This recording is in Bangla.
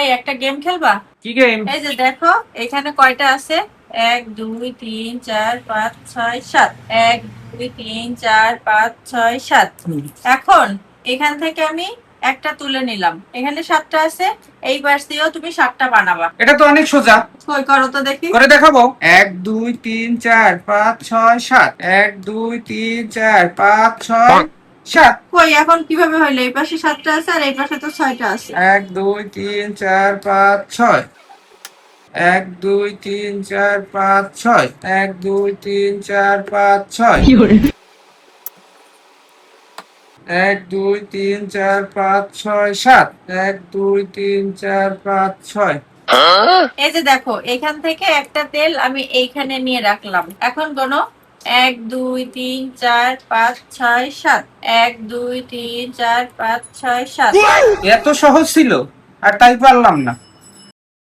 এই একটা গেম খেলবা? কি গেম? এই যে দেখো এখানে কয়টা আছে, 1 2 3 4 5 6 7, 1 2 3 4 5 6 7। এখন এখান থেকে আমি একটা তুলে নিলাম, এখানে 7টা আছে, এই পাশ দিয়েও তুমি 7টা বানাবা। এটা তো অনেক সোজা। কই করো তো দেখি। করে দেখাবো। 1 2 3 4 5 6 7, 1 2 3 4 5 6 7। কই এখন কিভাবে হইলো? এই পাশে 7টা আছে আর এই পাশে তো 6টা আছে। 1 2 3 4 5 6, 1 2 3 4 5 6, 1 2 3 4 5 6, 1 2 3 4 5 6 7, 1 2 3 4 5 6। এই যে দেখো এখান থেকে একটা তেল আমি এইখানে নিয়ে রাখলাম, এখন গোনো। 1 2 3 4 5 6 7, 1 2 3 4 5 6 7। এত সহজ ছিল আর তাই পারলাম না।